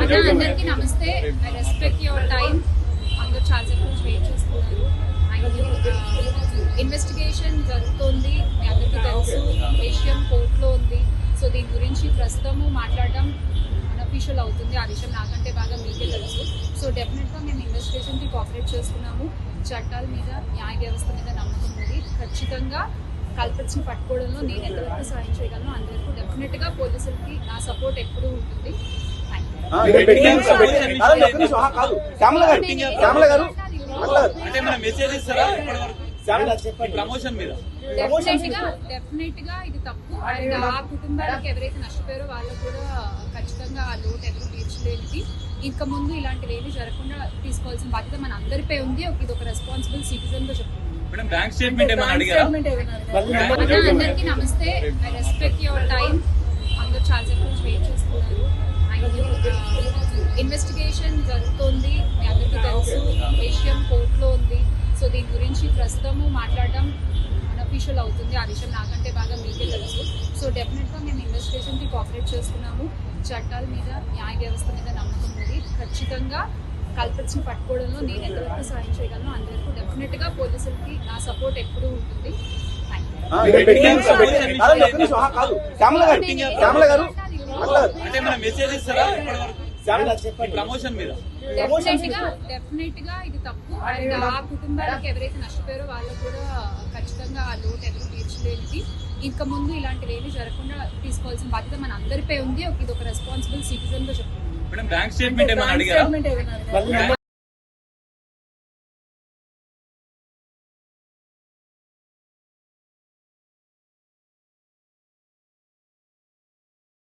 అందరికీ నమస్తే. I respect your time. అందరూ చాలాసేపు నుంచి వెయిట్ చేస్తున్నారు. ఇన్వెస్టిగేషన్ జరుగుతోంది, మీ అందరికీ తెలుసు. విషయం కోర్టులో ఉంది. సో దీని గురించి ప్రస్తుతము మాట్లాడడం అన్అఫీషియల్ అవుతుంది. ఆ విషయం నాకంటే బాగా మీకే తెలుసు. సో డెఫినెట్గా మేము ఇన్వెస్టిగేషన్కి కోఆపరేట్ చేస్తున్నాము. చట్టాల మీద, న్యాయ వ్యవస్థ మీద నమ్మకం ఉంది. ఖచ్చితంగా కల్పిట్స్ని పట్టుకోవడంలో నేను ఎంతవరకు సాయం చేయగలను అంతవరకు డెఫినెట్గా పోలీసులకి నా సపోర్ట్ ఎప్పుడూ ఉంటుంది. డెఫినెట్ గా ఇది తప్పు. అండ్ ఆ కుటుంబాలకు ఎవరైతే నష్టపోయారో వాళ్ళకు కూడా ఖచ్చితంగా ఆ లోటు ఎవరు తీర్చలేనిది. ఇంకా ముందు ఇలాంటివి ఏమీ జరగకుండా తీసుకోవాల్సిన బాధ్యత మన అందరిపై ఉంది. ఇది ఒక రెస్పాన్సిబుల్ సిటిజన్ గా చెప్తున్నాను. అందరికీ నమస్తే. I respect your time. అందరూ చాలాసేపు నుంచి వెయిట్ చేస్తున్నారు. ఇన్వెస్టిగేషన్ జరుగుతోంది, మీ అందరికీ తెలుసు. విషయం కోర్టులో ఉంది. సో దీని గురించి ప్రస్తుతము మాట్లాడడం అన్అఫీషియల్ అవుతుంది. ఆ విషయం నాకంటే బాగా మీకే తెలుసు. సో డెఫినెట్గా మేము ఇన్వెస్టిగేషన్కి కోఆపరేట్ చేస్తున్నాము. చట్టాల మీద, న్యాయ వ్యవస్థ మీద నమ్మకం ఉంది. ఖచ్చితంగా కల్పిట్స్ని పట్టుకోవడంలో నేను ఎంతవరకు సాయం చేయగలను అంతవరకు డెఫినెట్గా పోలీసులకి నా సపోర్ట్ ఎప్పుడూ ఉంటుంది. డెఫినెట్ గా ఇది తప్పు. అండ్ ఆ కుటుంబాలకు ఎవరైతే నష్టపోయారో వాళ్ళకు కూడా ఖచ్చితంగా ఆ లోటు ఎవరు తీర్చలేనిది. ఇంకా ముందు ఇలాంటివి ఏమీ జరగకుండా తీసుకోవాల్సిన బాధ్యత మన అందరిపై ఉంది. ఇది ఒక రెస్పాన్సిబుల్ సిటిజన్ గా చెప్తున్నాను.